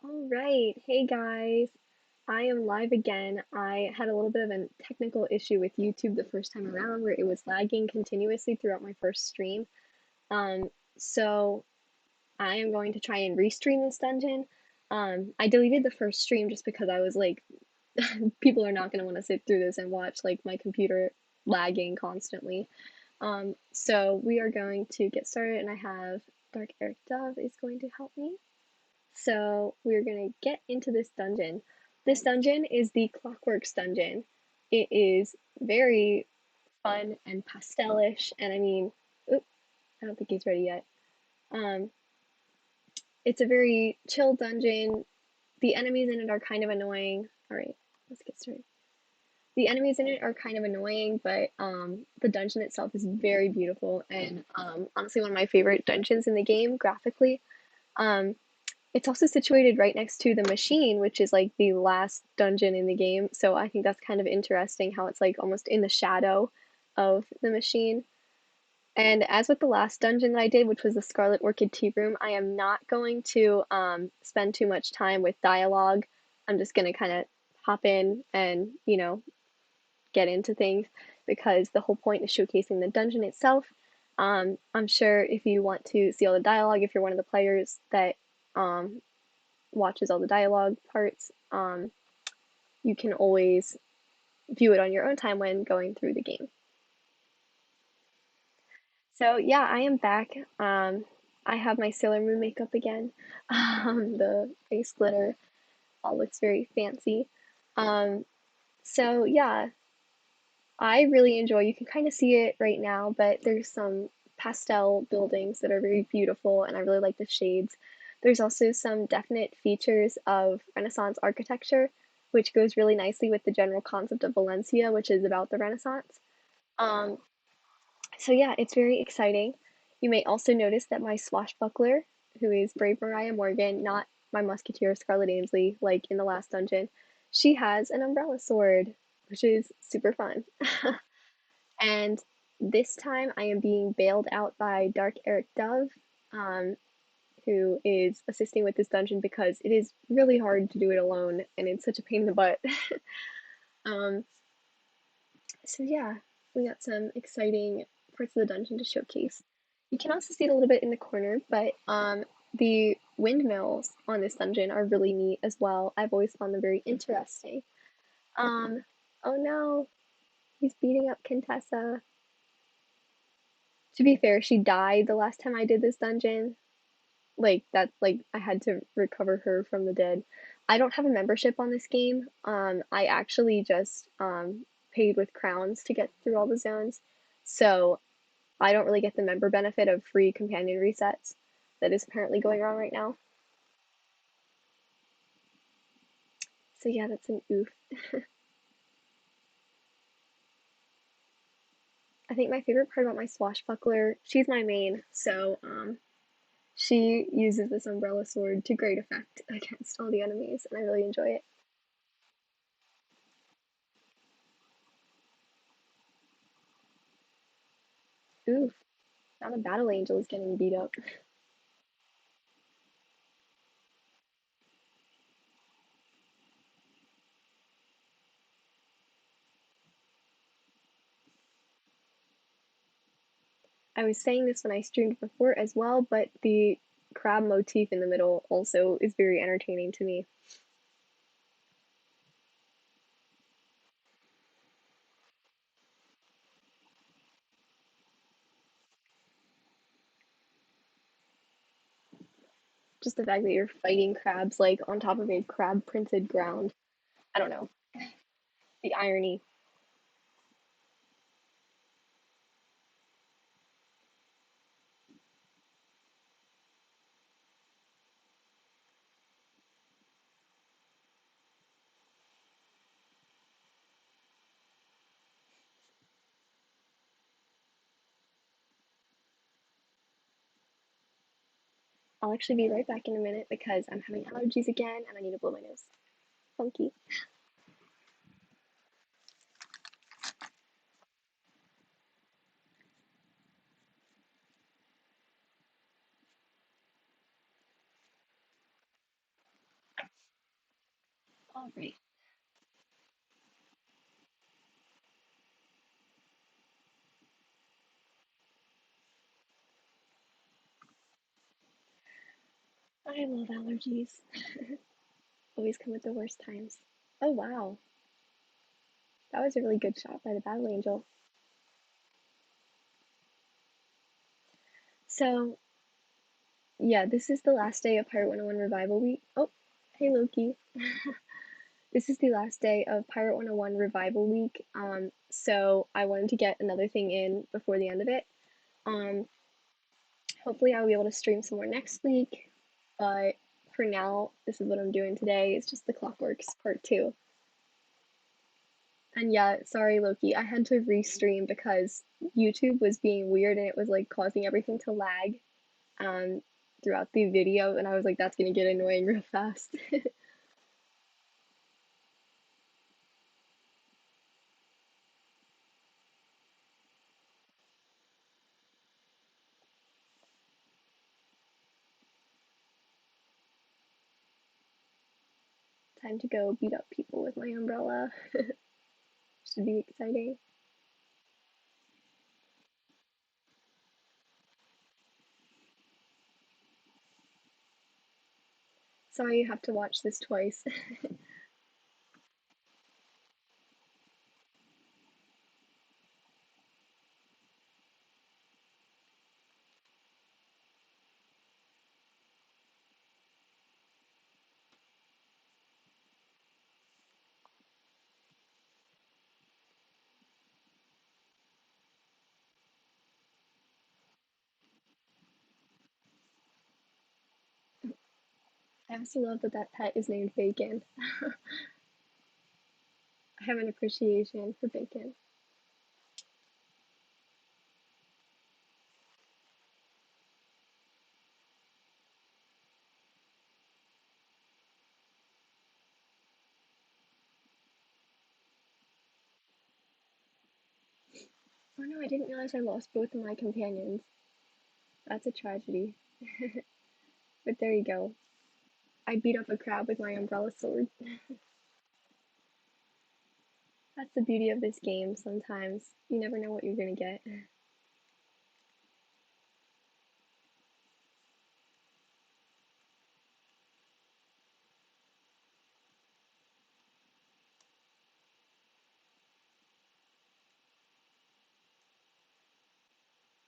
All right. Hey guys. I am live again. I had a little bit of a technical issue with YouTube the first time around where it was lagging continuously throughout my first stream. Um, so I am going to try and restream this dungeon. I deleted the first stream just because I was like, people are not going to want to sit through this and watch like my computer lagging constantly. So we are going to get started and I have Dark Eric Dove is going to help me. So we're gonna get into this dungeon. This dungeon is the Clockworks dungeon. It is very fun and pastelish, and I mean, oop, I don't think he's ready yet. Um, it's a very chill dungeon. The enemies in it are kind of annoying. All right, let's get started. The enemies in it are kind of annoying, but the dungeon itself is very beautiful and honestly one of my favorite dungeons in the game graphically. Um, It's also situated right next to the machine, which is like the last dungeon in the game. So I think that's kind of interesting how it's like almost in the shadow of the machine. And as with the last dungeon that I did, which was the Scarlet Orchid Tea Room, I am not going to spend too much time with dialogue. I'm just going to kind of hop in and, get into things because the whole point is showcasing the dungeon itself. I'm sure if you want to see all the dialogue, if you're one of the players that um, watches all the dialogue parts, you can always view it on your own time when going through the game. So yeah, I am back. I have my Sailor Moon makeup again. The face glitter all looks very fancy. Um, so yeah, I really enjoy. You can kind of see it right now, but there's some pastel buildings that are very beautiful, and I really like the shades. There's also some definite features of Renaissance architecture, which goes really nicely with the general concept of Valencia, which is about the Renaissance. Um, so yeah, it's very exciting. You may also notice that my swashbuckler, who is Brave Mariah Morgan, not my musketeer Scarlet Ainsley, like in the last dungeon, she has an umbrella sword, which is super fun. And this time I am being bailed out by Dark Eric Dove, um, who is assisting with this dungeon because it is really hard to do it alone and it's such a pain in the butt. um, so yeah, we got some exciting parts of the dungeon to showcase. You can also see it a little bit in the corner, but the windmills on this dungeon are really neat as well. I've always found them very interesting. Um, oh no, he's beating up Contessa. To be fair, she died the last time I did this dungeon. Like that's like I had to recover her from the dead. I don't have a membership on this game. I actually just paid with crowns to get through all the zones. So I don't really get the member benefit of free companion resets that is apparently going on right now. So yeah, that's an oof. I think my favorite part about my swashbuckler, she's my main, so she uses this umbrella sword to great effect against all the enemies, and I really enjoy it. Oof, now the battle angel is getting beat up. I was saying this when I streamed before as well, but the crab motif in the middle also is very entertaining to me. Just the fact that you're fighting crabs like on top of a crab printed ground. I don't know. The irony. I'll actually be right back in a minute because I'm having allergies again and I need to blow my nose. Funky. All right. I love allergies. Always come at the worst times. Oh wow, that was a really good shot by the battle angel. So yeah, this is the last day of Pirate 101 Revival Week. Oh, hey Loki. This is the last day of Pirate 101 Revival Week. So I wanted to get another thing in before the end of it. Um, Hopefully I'll be able to stream some more next week. But for now, this is what I'm doing today. It's just the Clockworks part 2. And yeah, sorry Loki, I had to restream because YouTube was being weird and it was like causing everything to lag um throughout the video, and I was like, that's gonna get annoying real fast. Time to go beat up people with my umbrella. Should be exciting. Sorry you have to watch this twice. I also love that that pet is named Bacon. I have an appreciation for bacon. Oh no, I didn't realize I lost both of my companions. That's a tragedy. But there you go. I beat up a crab with my umbrella sword. That's the beauty of this game sometimes. You never know what you're gonna get.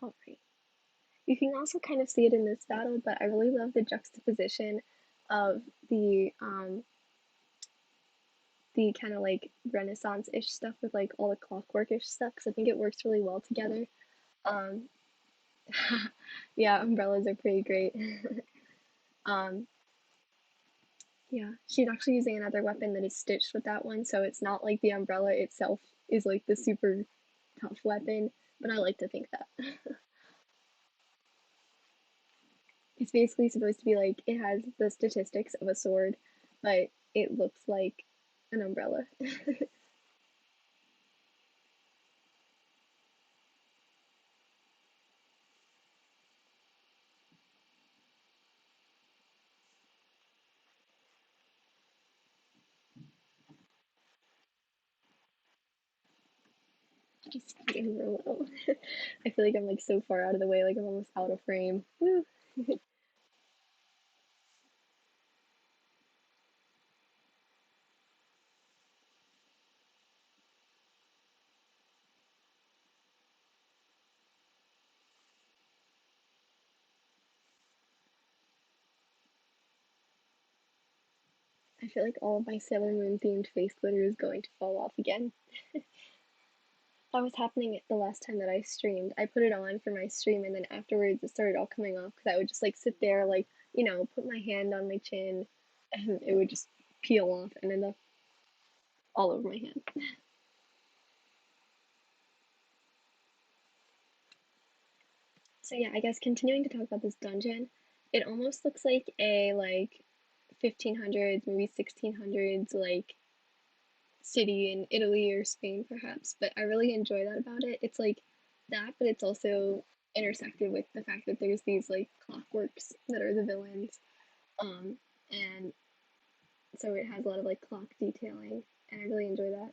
Alright. You can also kind of see it in this battle, but I really love the juxtaposition of the kind of like Renaissance-ish stuff with like all the clockwork-ish stuff, because I think it works really well together. Um, yeah, umbrellas are pretty great. um, yeah, she's actually using another weapon that is stitched with that one, so it's not like the umbrella itself is like the super tough weapon, but I like to think that. It's basically supposed to be like it has the statistics of a sword, but it looks like an umbrella. Just kidding, Rolo. I feel like I'm like so far out of the way, like I'm almost out of frame. Woo. I feel like all of my Sailor Moon themed face glitter is going to fall off again. That was happening the last time that I streamed. I put it on for my stream, and then afterwards it started all coming off because I would just like sit there, like, put my hand on my chin, and it would just peel off and end up all over my hand. So yeah, I guess continuing to talk about this dungeon, it almost looks like a 1500s, maybe 1600s city in Italy or Spain perhaps, but I really enjoy that about it. It's like that, but it's also intersected with the fact that there's these like clockworks that are the villains. And So it has a lot of like clock detailing, and I really enjoy that.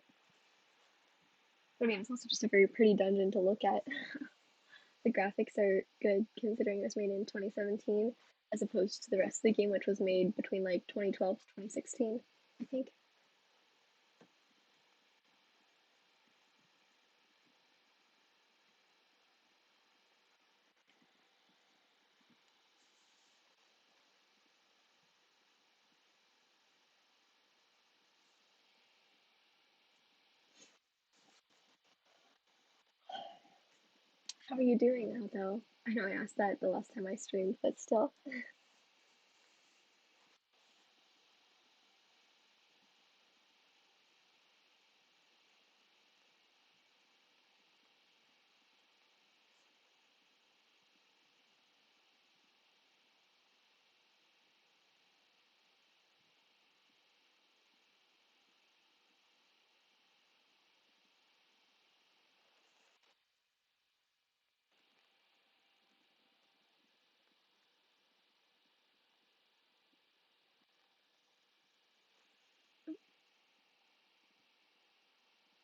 But I mean, it's also just a very pretty dungeon to look at. The graphics are good considering it was made in 2017, as opposed to the rest of the game, which was made between like 2012 to 2016, I think. How are you doing now, though? I know I asked that the last time I streamed, but still.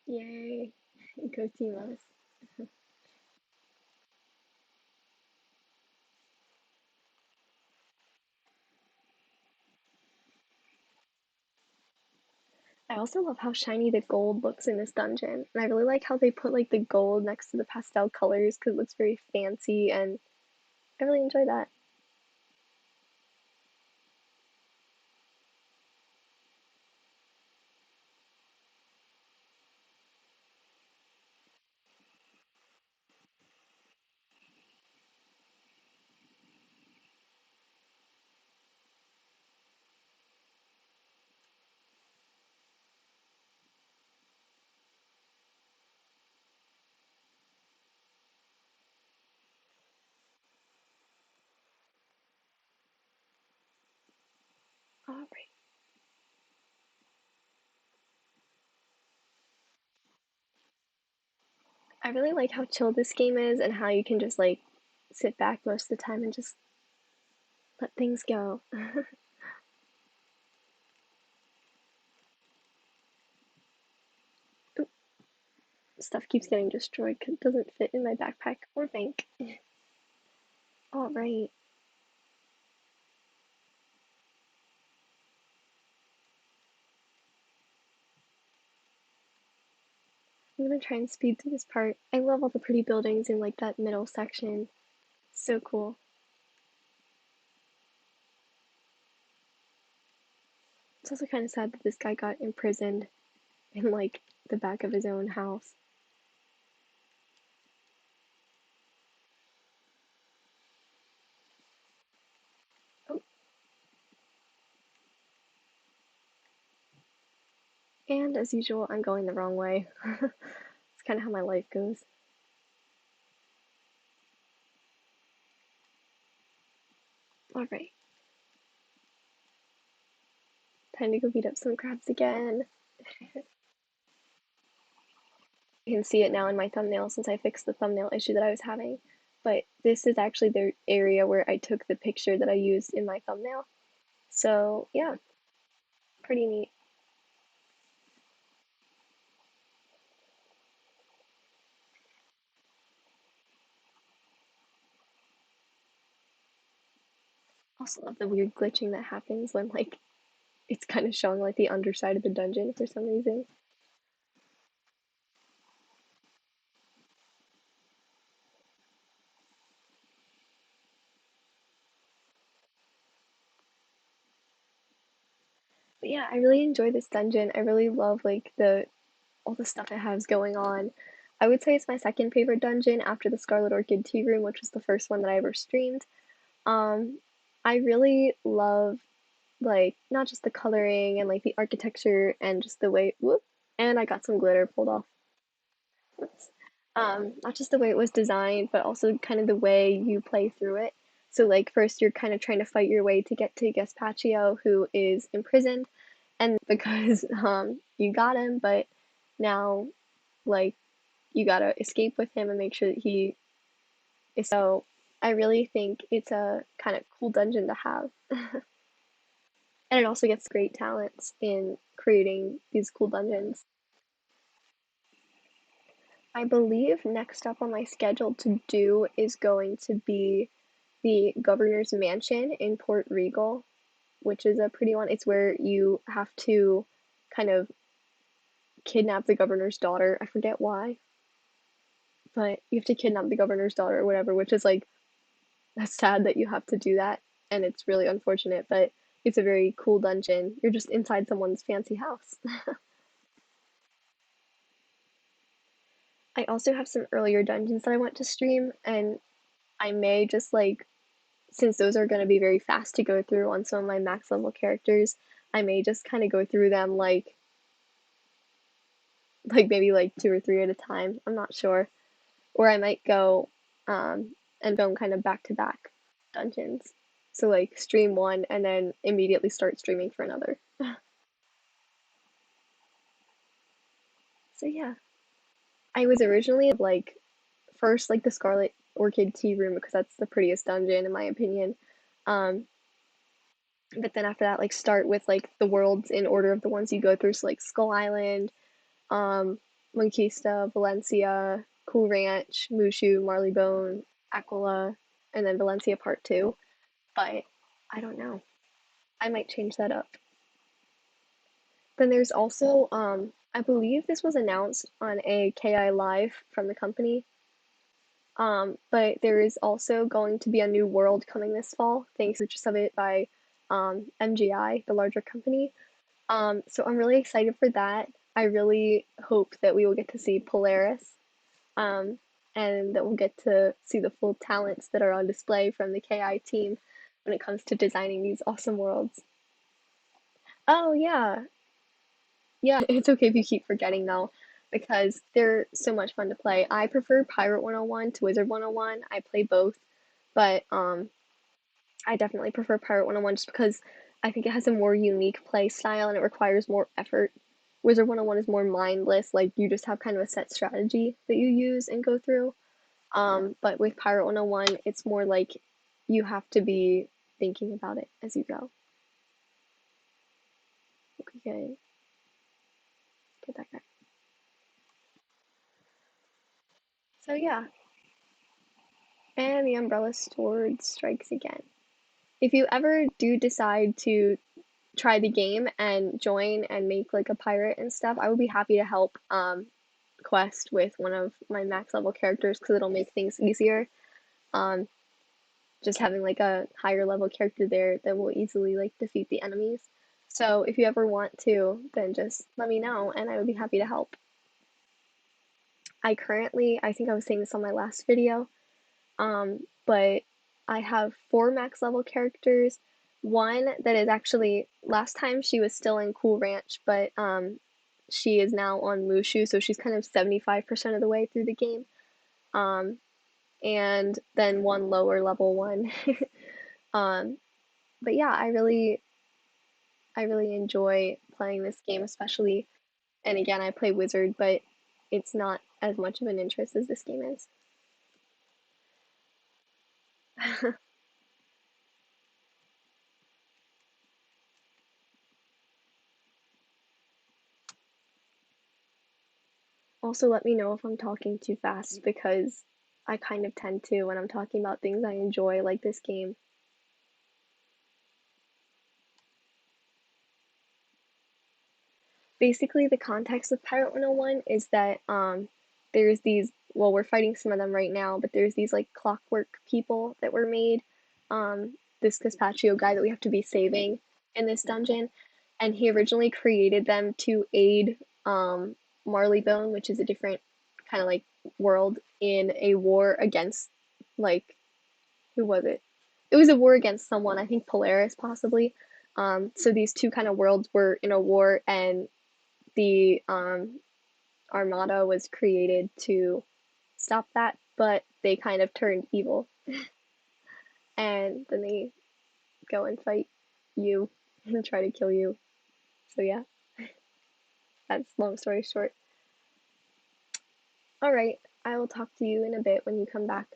Yay. Go team us. I also love how shiny the gold looks in this dungeon, and I really like how they put like the gold next to the pastel colors because it looks very fancy, and I really enjoy that. Alright. I really like how chill this game is and how you can just like sit back most of the time and just let things go. Stuff keeps getting destroyed because it doesn't fit in my backpack or bank. Alright. I'm gonna try and speed through this part. I love all the pretty buildings in like that middle section. So cool. It's also kind of sad that this guy got imprisoned in like the back of his own house. Oh, and as usual, I'm going the wrong way. It's kind of how my life goes. Alright, time to go beat up some crabs again. You can see it now in my thumbnail since I fixed the thumbnail issue that I was having. But this is actually the area where I took the picture that I used in my thumbnail. So, yeah, pretty neat. Also love the weird glitching that happens when like it's kind of showing like the underside of the dungeon for some reason. But yeah, I really enjoy this dungeon. I really love like the all the stuff it has going on. I would say it's my second favorite dungeon after the Scarlet Orchid Tea Room, which was the first one that I ever streamed. Um, I really love like not just the coloring and like the architecture and just the way whoop, and I got some glitter pulled off. Not just the way it was designed, but also kind of the way you play through it. So like first you're kind of trying to fight your way to get to Gaspaccio, who is imprisoned, and because you got him, but now like you gotta escape with him and make sure that he is. So I really think it's a kind of cool dungeon to have. And it also gets great talents in creating these cool dungeons. I believe next up on my schedule to do is going to be the Governor's Mansion in Port Regal, which is a pretty one. It's where you have to kind of kidnap the governor's daughter. I forget why, but you have to kidnap the governor's daughter or whatever, which is like, that's sad that you have to do that, and it's really unfortunate, but it's a very cool dungeon. You're just inside someone's fancy house. I also have some earlier dungeons that I want to stream, and I may just like, since those are going to be very fast to go through on some of my max level characters, I may just kind of go through them like maybe like 2 or 3 at a time. I'm not sure. Or I might go and film kind of back to back dungeons. So like stream one and then immediately start streaming for another. So yeah. I was originally like first like the Scarlet Orchid Tea Room because that's the prettiest dungeon in my opinion. Um but then after that like start with like the worlds in order of the ones you go through. So like Skull Island, um Monquista, Valencia, Cool Ranch, Mushu, Marleybone, Aquila, and then Valencia Part 2. But I don't know. I might change that up. Then there's also, I believe this was announced on a KI Live from the company. But there is also going to be a new world coming this fall, thanks to the purchase of it by MGI, the larger company. So I'm really excited for that. I really hope that we will get to see Polaris, um, and that we'll get to see the full talents that are on display from the KI team when it comes to designing these awesome worlds. Oh yeah, yeah, it's okay if you keep forgetting though, because they're so much fun to play. I prefer Pirate 101 to Wizard 101. I play both, but I definitely prefer Pirate 101 just because I think it has a more unique play style and it requires more effort. Wizard 101 is more mindless, like you just have kind of a set strategy that you use and go through. But with Pirate 101, it's more like you have to be thinking about it as you go. Okay, get that guy. So yeah, and the umbrella sword strikes again. If you ever do decide to try the game and join and make like a pirate and stuff, I would be happy to help quest with one of my max level characters because it'll make things easier. Um, just having like a higher level character there that will easily like defeat the enemies. So if you ever want to, then just let me know and I would be happy to help. I think I was saying this on my last video, but I have 4 max level characters. One that is actually, last time she was still in Cool Ranch, but she is now on Mushu, so she's kind of 75% of the way through the game. Um, and then one lower level one. um, but yeah, I really enjoy playing this game, especially, and again, I play Wizard, but it's not as much of an interest as this game is. Also, let me know if I'm talking too fast because I kind of tend to when I'm talking about things I enjoy, like this game. Basically, the context of Pirate 101 is that there's these, well, we're fighting some of them right now, but there's these like clockwork people that were made. This Gazpacho guy that we have to be saving in this dungeon, and he originally created them to aid Marleybone, which is a different kind of like world in a war against like, who was it? It was a war against someone, I think Polaris possibly. So these two kind of worlds were in a war, and the Armada was created to stop that, but they kind of turned evil, and then they go and fight you and try to kill you. So yeah, that's long story short. All right, I will talk to you in a bit when you come back.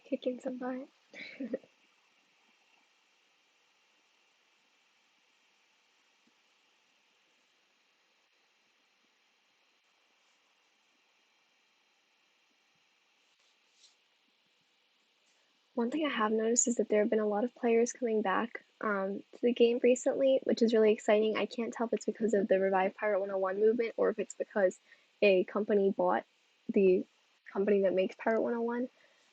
Kicking some butt. One thing I have noticed is that there have been a lot of players coming back to the game recently, which is really exciting. I can't tell if it's because of the Revive Pirate 101 movement or if it's because a company bought the company that makes Pirate 101.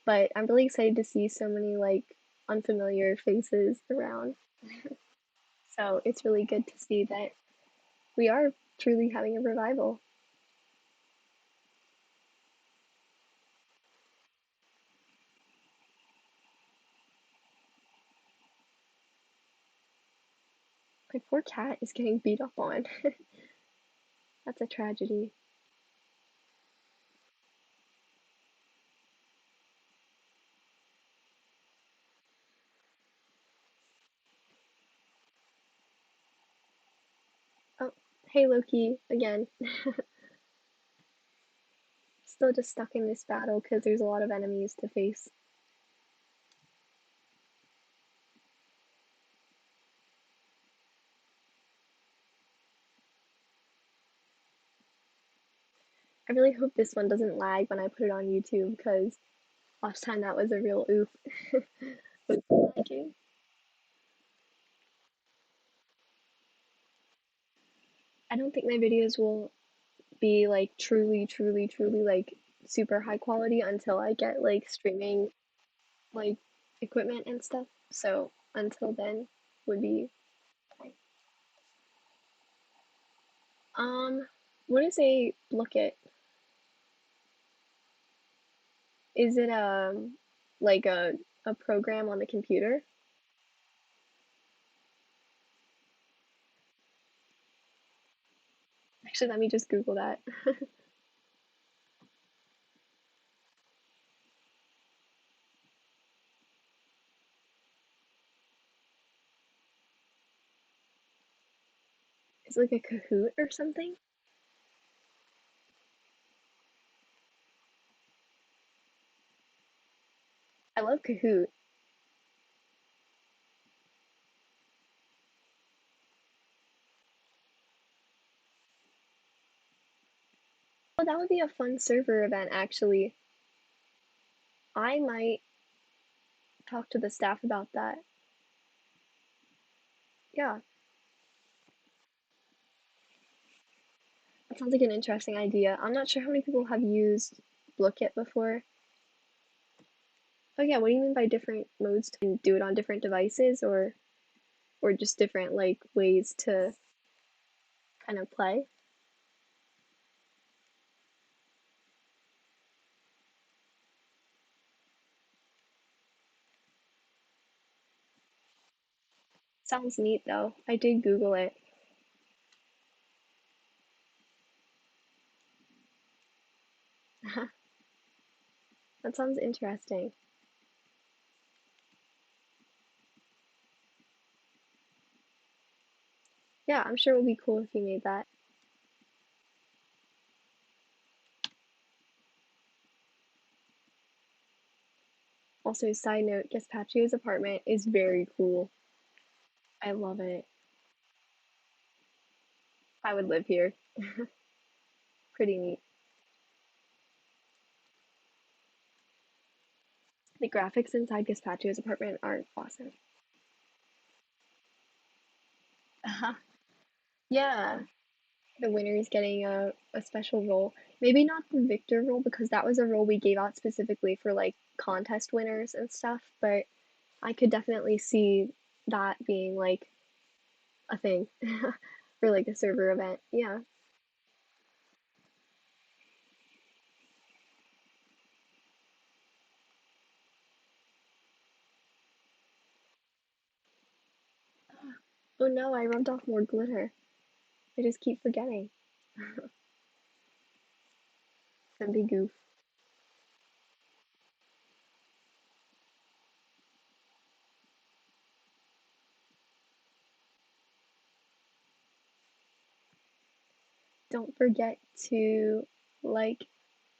But I'm really excited to see so many like unfamiliar faces around. So it's really good to see that we are truly having a revival. My poor cat is getting beat up on. That's a tragedy. Oh, hey Loki again. Still just stuck in this battle because there's a lot of enemies to face. I really hope this one doesn't lag when I put it on YouTube because last time that was a real oof with lagging. I don't think my videos will be like truly like super high quality until I get like streaming like equipment and stuff. So until then would be fine. Um, what is a Blookit? Is it like a program on the computer? Actually, let me just Google that. It's like a Kahoot or something. I love Kahoot. Oh, that would be a fun server event, actually. I might talk to the staff about that. Yeah, that sounds like an interesting idea. I'm not sure how many people have used Blookit before. Oh yeah, what do you mean by different modes to do it on different devices or just different like ways to kind of play? Sounds neat though. I did Google it. That sounds interesting. Yeah, I'm sure it would be cool if you made that. Also, side note, Gaspachio's apartment is very cool. I love it. I would live here. Pretty neat. The graphics inside Gaspachio's apartment are awesome. Uh-huh. Yeah, the winner is getting a special role. Maybe not the victor role because that was a role we gave out specifically for like contest winners and stuff, but I could definitely see that being like a thing for like a server event. Yeah. Oh no, I rubbed off more glitter. I just keep forgetting. Some big goof. Don't forget to like,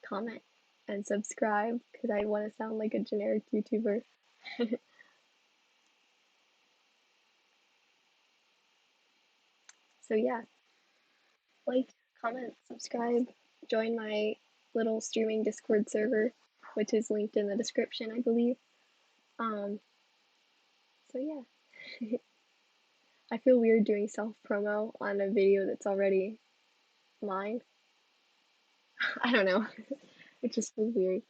comment, and subscribe because I want to sound like a generic YouTuber. So yeah, like, comment, subscribe, join my little streaming Discord server, which is linked in the description, I believe. Um, so yeah, I feel weird doing self promo on a video that's already mine. I don't know. It just feels weird.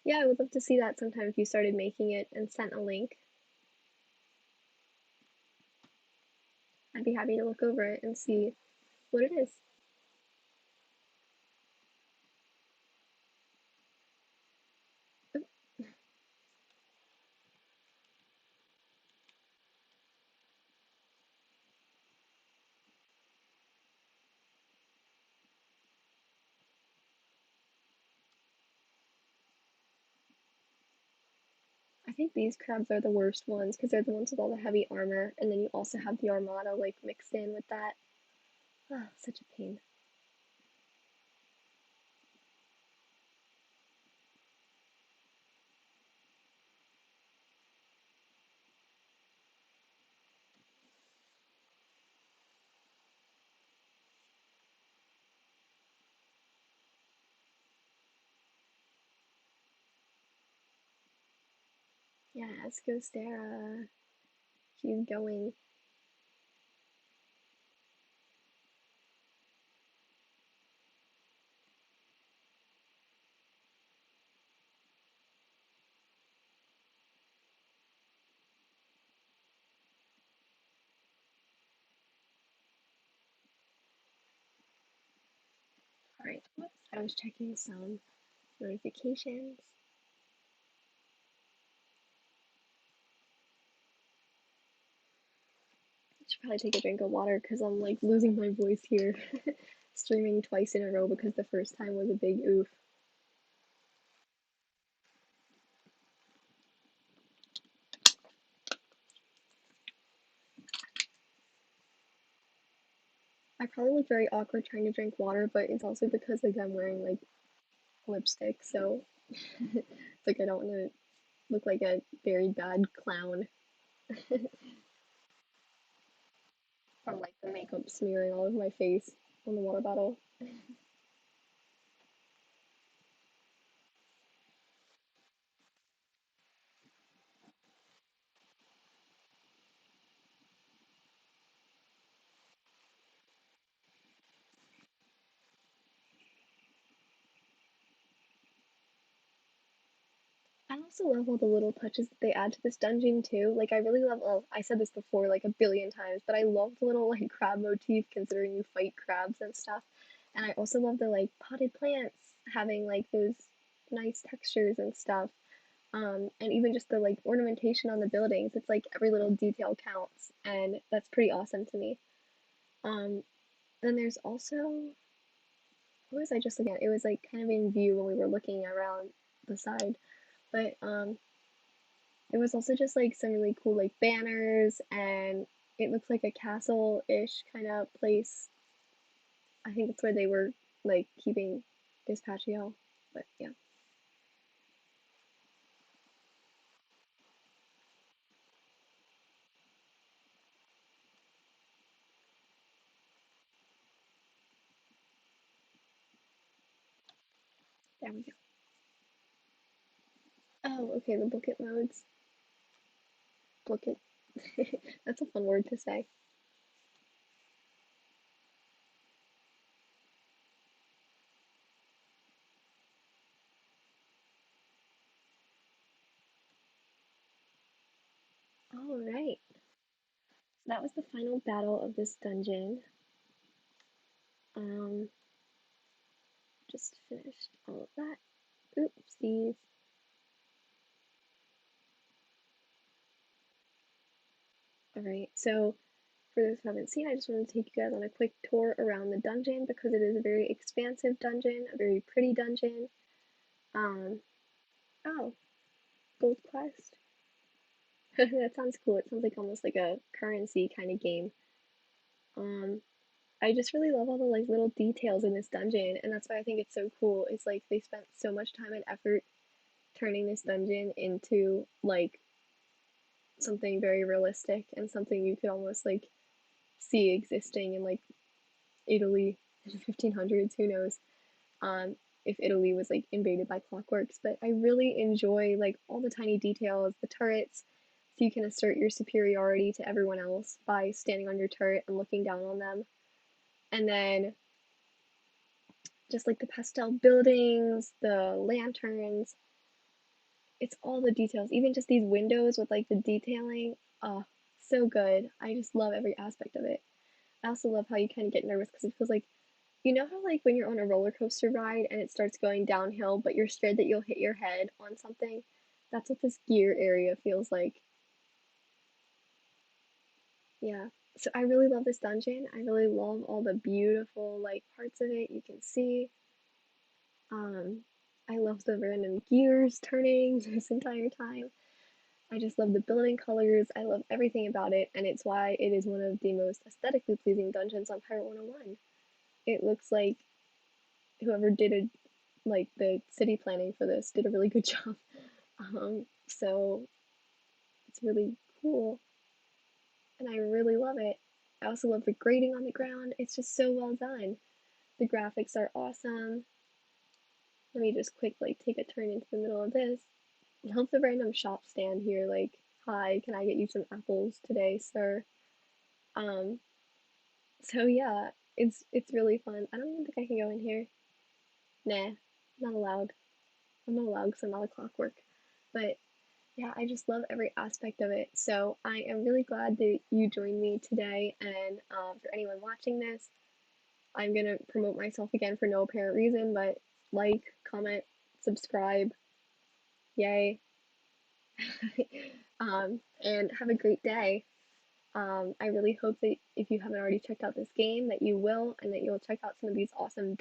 Yeah, I would love to see that sometime if you started making it and sent a link. I'd be happy to look over it and see what it is. I think these crabs are the worst ones because they're the ones with all the heavy armor, and then you also have the armada like mixed in with that. Ah, such a pain. Yeah, Escostera. She's going. Alright, whoops. I was checking some notifications. I should probably take a drink of water because I'm like losing my voice here. Streaming twice in a row because the first time was a big oof. I probably look very awkward trying to drink water, but it's also because like I'm wearing like lipstick, so it's like I don't want to look like a very bad clown from like the makeup smearing all over my face on the water bottle. I also love all the little touches that they add to this dungeon too. Like I really love, well, I said this before like a billion times, but I love the little like crab motif considering you fight crabs and stuff. And I also love the like potted plants having like those nice textures and stuff. And even just the like ornamentation on the buildings. It's like every little detail counts, and that's pretty awesome to me. Um, then there's also, what was I just looking at? It was like kind of in view when we were looking around the side, but it was also just like some really cool like banners, and it looks like a castle-ish kind of place. I think that's where they were like keeping Dispatchio, but yeah, there we go. Oh, okay, the book it modes. Book it. That's a fun word to say. All right. So that was the final battle of this dungeon. Um, just finished all of that. Oopsies. All right. So for those who haven't seen, I just wanted to take you guys on a quick tour around the dungeon because it is a very expansive dungeon, a very pretty dungeon. Um, oh, gold quest. That sounds cool. It sounds like almost like a currency kind of game. Um, I just really love all the like little details in this dungeon, and that's why I think it's so cool. It's like they spent so much time and effort turning this dungeon into like something very realistic and something you could almost like see existing in like Italy in the 1500s. Who knows? Um, if Italy was like invaded by clockworks, but I really enjoy like all the tiny details, the turrets, so you can assert your superiority to everyone else by standing on your turret and looking down on them. And then just like the pastel buildings, the lanterns, it's all the details. Even just these windows with like the detailing. Oh, so good. I just love every aspect of it. I also love how you kind of get nervous because it feels like you know how like when you're on a roller coaster ride and it starts going downhill, but you're scared that you'll hit your head on something? That's what this gear area feels like. Yeah. So I really love this dungeon. I really love all the beautiful like parts of it you can see. Um, I love the random gears turning this entire time. I just love the building colors. I love everything about it, and it's why it is one of the most aesthetically pleasing dungeons on Pirate 101. It looks like whoever did it, like the city planning for this, did a really good job. So it's really cool, and I really love it. I also love the grading on the ground. It's just so well done. The graphics are awesome. Let me just quick like take a turn into the middle of this. Help the random shop stand here like, hi, can I get you some apples today, sir? Um, so yeah, it's really fun. I don't even think I can go in here. Nah, not allowed. I'm not allowed because I'm not a clockwork. But yeah, I just love every aspect of it. So I am really glad that you joined me today. And for anyone watching this, I'm gonna promote myself again for no apparent reason, but like, comment, subscribe, yay, and have a great day. I really hope that if you haven't already checked out this game, that you will, and that you'll check out some of these awesome